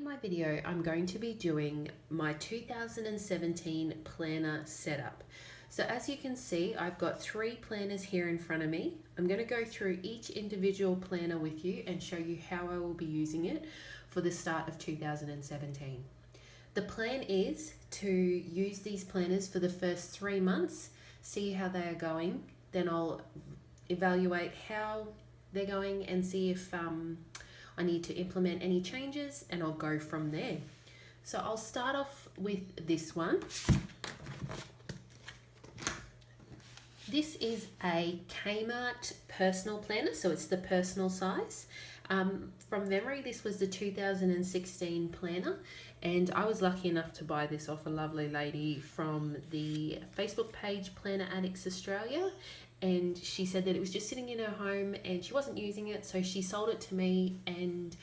In my video, I'm going to be doing my 2017 planner setup. So as you can see, I've got 3 planners here in front of me. I'm going to go through each individual planner with you and show you how I will be using it for the start of 2017. The plan is to use these planners for the first 3 months, see how they are going, then I'll evaluate how they're going and see if I need to implement any changes, and I'll go from there. So I'll start off with this one. This is a Kmart personal planner, so it's the personal size. From memory, this was the 2016 planner, and I was lucky enough to buy this off a lovely lady from the Facebook page Planner Addicts Australia, and she said that it was just sitting in her home and she wasn't using it, so she sold it to me and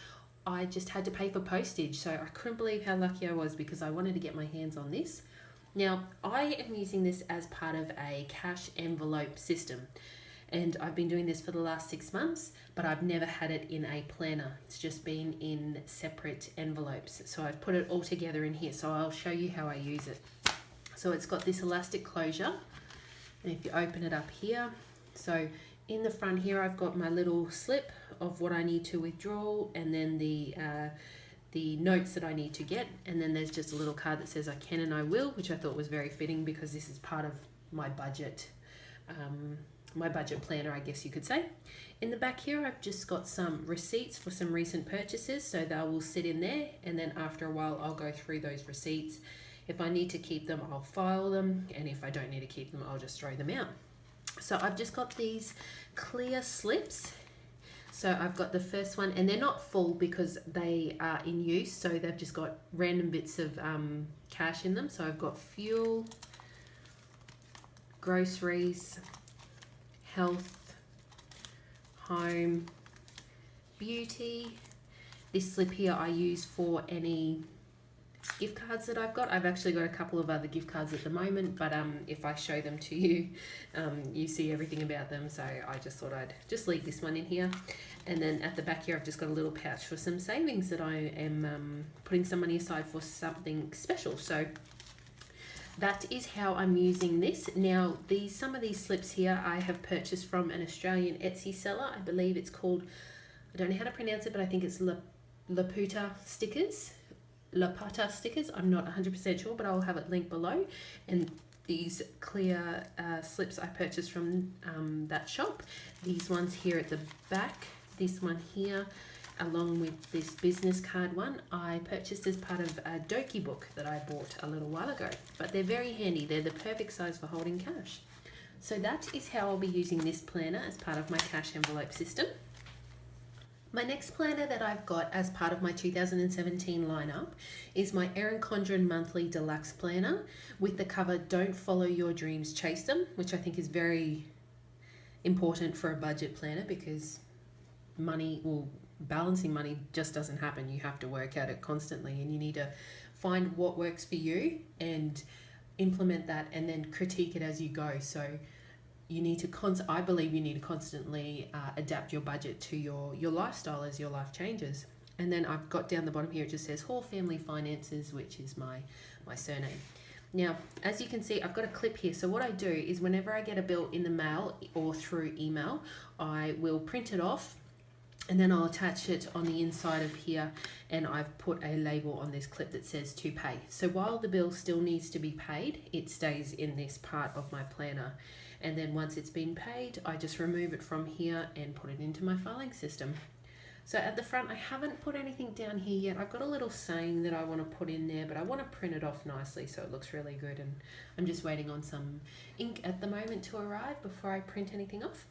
I just had to pay for postage. So I couldn't believe how lucky I was because I wanted to get my hands on this. Now, I am using this as part of a cash envelope system, and I've been doing this for the last 6 months, but I've never had it in a planner. It's just been in separate envelopes. So I've put it all together in here. So I'll show you how I use it. So it's got this elastic closure, and if you open it up here, so in the front here, I've got my little slip of what I need to withdraw, and then the notes that I need to get, and then there's just a little card that says I can and I will, which I thought was very fitting because this is part of my budget planner, I guess you could say. In the back here, I've just got some receipts for some recent purchases, so they will sit in there, and then after a while I'll go through those receipts. If I need to keep them, I'll file them, and if I don't need to keep them, I'll just throw them out. So I've just got these clear slips. So I've got the first one, and they're not full because they are in use, so they've just got random bits of cash in them. So I've got fuel, groceries, health, home, beauty. This slip here I use for any gift cards that I've got. I've actually got a couple of other gift cards at the moment, but if I show them to you, you see everything about them, so I just thought I'd just leave this one in here. And then at the back here, I've just got a little pouch for some savings that I am putting some money aside for something special. So that is how I'm using this. Now, some of these slips here I have purchased from an Australian Etsy seller. I believe it's called, I don't know how to pronounce it, but I think it's Laputa stickers. Lapata stickers. I'm not 100% sure, but I'll have it linked below. And these clear slips I purchased from that shop. These ones here at the back, this one here, along with this business card one, I purchased as part of a Doki book that I bought a little while ago. But they're very handy. They're the perfect size for holding cash. So that is how I'll be using this planner as part of my cash envelope system. My next planner that I've got as part of my 2017 lineup is my Erin Condren monthly Deluxe planner with the cover Don't Follow Your Dreams, Chase Them, which I think is very important for a budget planner because balancing money just doesn't happen. You have to work at it constantly, and you need to find what works for you and implement that and then critique it as you go. So you need to I believe you need to constantly adapt your budget to your lifestyle as your life changes. And then I've got down the bottom here, it just says Hall Family Finances, which is my surname. Now, as you can see, I've got a clip here. So what I do is whenever I get a bill in the mail or through email, I will print it off, and then I'll attach it on the inside of here, and I've put a label on this clip that says to pay. So while the bill still needs to be paid, it stays in this part of my planner. And then once it's been paid, I just remove it from here and put it into my filing system. So at the front, I haven't put anything down here yet. I've got a little saying that I want to put in there, but I want to print it off nicely so it looks really good. And I'm just waiting on some ink at the moment to arrive before I print anything off.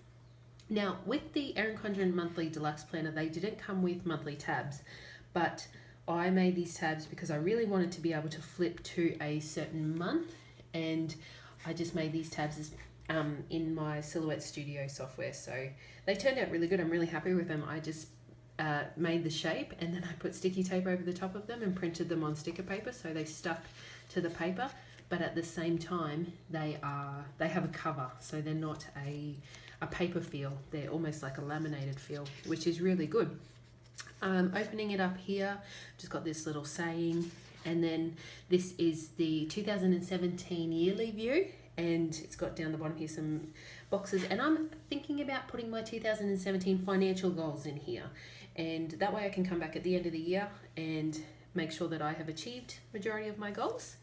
Now, with the Erin Condren monthly Deluxe planner, they didn't come with monthly tabs, but I made these tabs because I really wanted to be able to flip to a certain month, and I just made these tabs as in my Silhouette Studio software. So they turned out really good. I'm really happy with them. I just made the shape, and then I put sticky tape over the top of them and printed them on sticker paper, so they stuck to the paper, but at the same time they have a cover, so they're not a paper feel. They're almost like a laminated feel, which is really good. Opening it up here, just got this little saying, and then this is the 2017 yearly view, and it's got down the bottom here some boxes, and I'm thinking about putting my 2017 financial goals in here, and that way I can come back at the end of the year and make sure that I have achieved majority of my goals.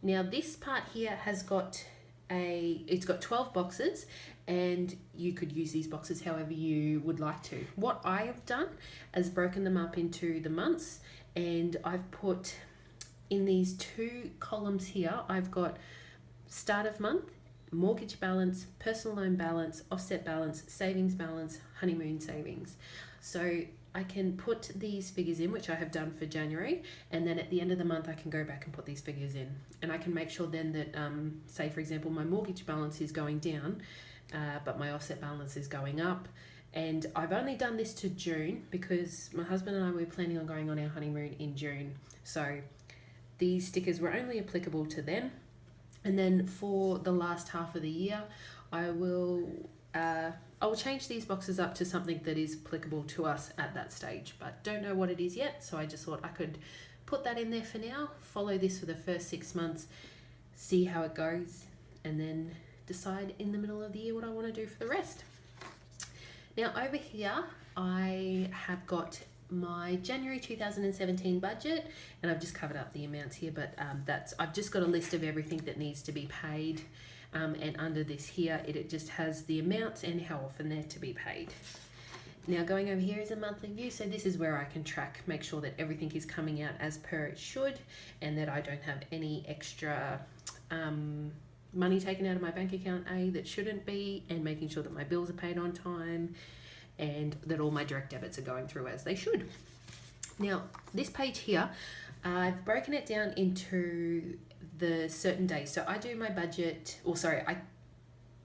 Now this part here has got it's got 12 boxes, and you could use these boxes however you would like to. What I have done is broken them up into the months, and I've put in these 2 columns here, I've got start of month, mortgage balance, personal loan balance, offset balance, savings balance, honeymoon savings. So I can put these figures in, which I have done for January, and then at the end of the month I can go back and put these figures in, and I can make sure then that say for example my mortgage balance is going down, but my offset balance is going up. And I've only done this to June because my husband and I were planning on going on our honeymoon in June, so these stickers were only applicable to then. And then for the last half of the year, I will change these boxes up to something that is applicable to us at that stage, but don't know what it is yet, so I just thought I could put that in there for now, follow this for the first 6 months, see how it goes, and then decide in the middle of the year what I want to do for the rest. Now over here I have got my January 2017 budget, and I've just covered up the amounts here, but I've just got a list of everything that needs to be paid, and under this here it just has the amounts and how often they're to be paid. Now going over here is a monthly view, so this is where I can track, make sure that everything is coming out as per it should, and that I don't have any extra money taken out of my bank account that shouldn't be, and making sure that my bills are paid on time, and that all my direct debits are going through as they should. Now this page here, I've broken it down into the certain days. So I do my budget, or sorry,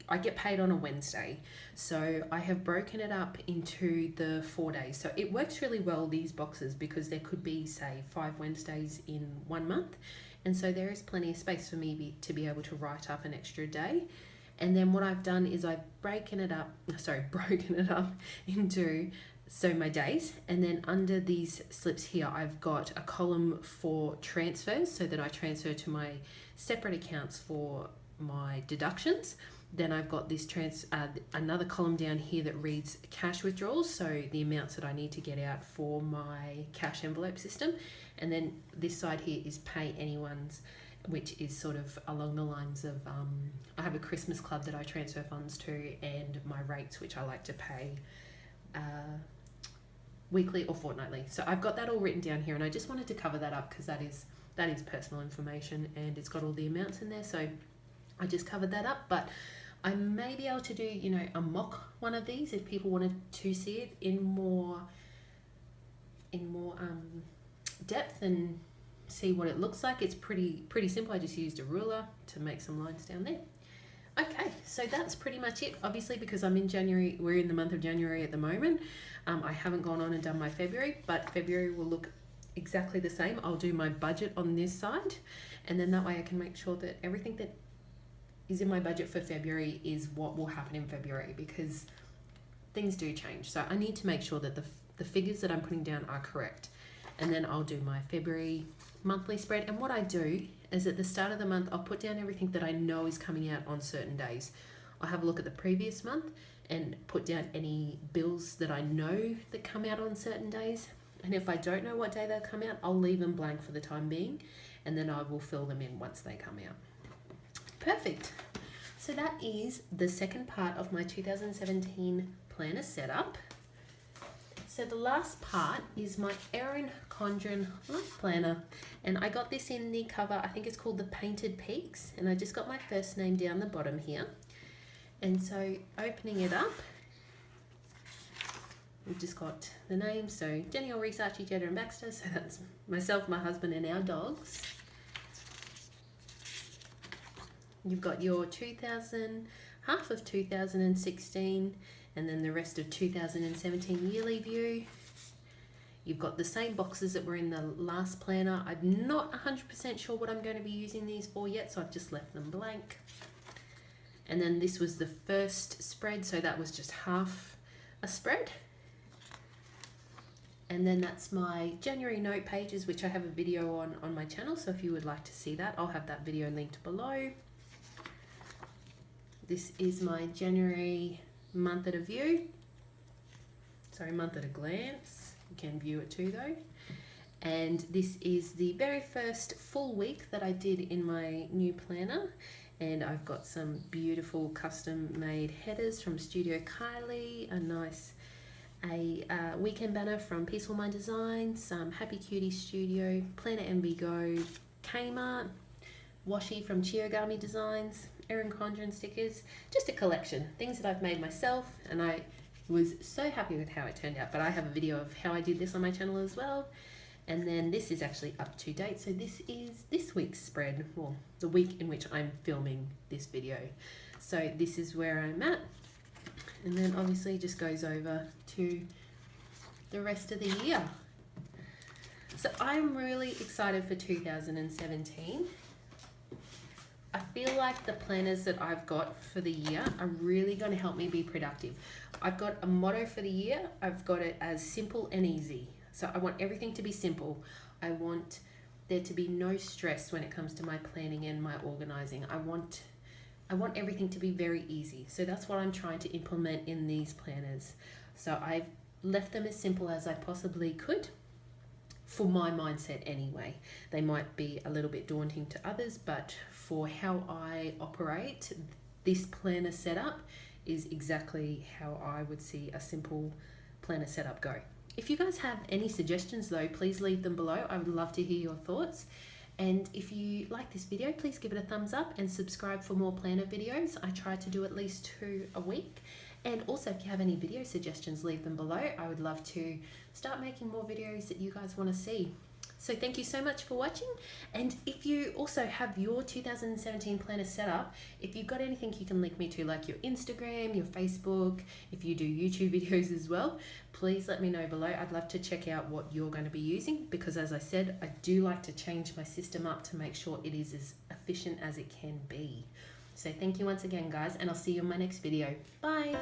I get paid on a Wednesday, so I have broken it up into the 4 days. So it works really well, these boxes, because there could be say 5 Wednesdays in 1 month, and so there is plenty of space for me to be able to write up an extra day. And then what I've done is I've broken it up into my days, and then under these slips here I've got a column for transfers, so that I transfer to my separate accounts for my deductions. Then I've got this another column down here that reads cash withdrawals, so the amounts that I need to get out for my cash envelope system. And then this side here is pay anyone's, which is sort of along the lines of I have a Christmas club that I transfer funds to, and my rates, which I like to pay weekly or fortnightly. So I've got that all written down here, and I just wanted to cover that up because that is personal information, and it's got all the amounts in there, so I just covered that up. But I may be able to do, you know, a mock one of these if people wanted to see it in more depth and see what it looks like. It's pretty simple. I just used a ruler to make some lines down there. Okay, so that's pretty much it. Obviously, because I'm in January, we're in the month of January at the moment. I haven't gone on and done my February, but February will look exactly the same. I'll do my budget on this side, and then that way I can make sure that everything that is in my budget for February is what will happen in February, because things do change. So I need to make sure that the figures that I'm putting down are correct. And then I'll do my February monthly spread. And what I do is at the start of the month, I'll put down everything that I know is coming out on certain days. I'll have a look at the previous month and put down any bills that I know that come out on certain days. And if I don't know what day they'll come out, I'll leave them blank for the time being, and then I will fill them in once they come out. Perfect. So that is the second part of my 2017 planner setup. So the last part is my Erin Condren life planner, and I got this in the cover, I think it's called the Painted Peaks, and I just got my first name down the bottom here. And so opening it up, we've just got the names, so Jenny, Ulrich, Archie, Jetta and Baxter, so that's myself, my husband and our dogs. You've got your half of 2016, and then the rest of 2017 yearly view. You've got the same boxes that were in the last planner. I'm not 100% sure what I'm going to be using these for yet, so I've just left them blank. And then this was the first spread, so that was just half a spread. And then that's my January note pages, which I have a video on my channel. So if you would like to see that, I'll have that video linked below. This is my January month at a view. Sorry, month at a glance. You can view it too though. And this is the very first full week that I did in my new planner. And I've got some beautiful custom made headers from Studio Kylie, a nice weekend banner from Peaceful Mind Design, some Happy Cutie Studio, Planner MB Go, Kmart, washi from Chiogami Designs, Erin Condren stickers, just a collection, things that I've made myself, and I was so happy with how it turned out. But I have a video of how I did this on my channel as well. And then this is actually up to date. So this is this week's spread, well, the week in which I'm filming this video. So this is where I'm at. And then obviously just goes over to the rest of the year. So I'm really excited for 2017. I feel like the planners that I've got for the year are really going to help me be productive. I've got a motto for the year. I've got it as simple and easy. So I want everything to be simple. I want there to be no stress when it comes to my planning and my organizing. I want everything to be very easy. So that's what I'm trying to implement in these planners. So I've left them as simple as I possibly could for my mindset anyway. They might be a little bit daunting to others, but for how I operate, this planner setup is exactly how I would see a simple planner setup go. If you guys have any suggestions though, please leave them below. I would love to hear your thoughts. And if you like this video, please give it a thumbs up and subscribe for more planner videos. I try to do at least 2 a week. And also if you have any video suggestions, leave them below. I would love to start making more videos that you guys want to see. So thank you so much for watching. And if you also have your 2017 planner set up, if you've got anything you can link me to, like your Instagram, your Facebook, if you do YouTube videos as well, please let me know below. I'd love to check out what you're going to be using, because as I said, I do like to change my system up to make sure it is as efficient as it can be. So thank you once again, guys, and I'll see you in my next video. Bye.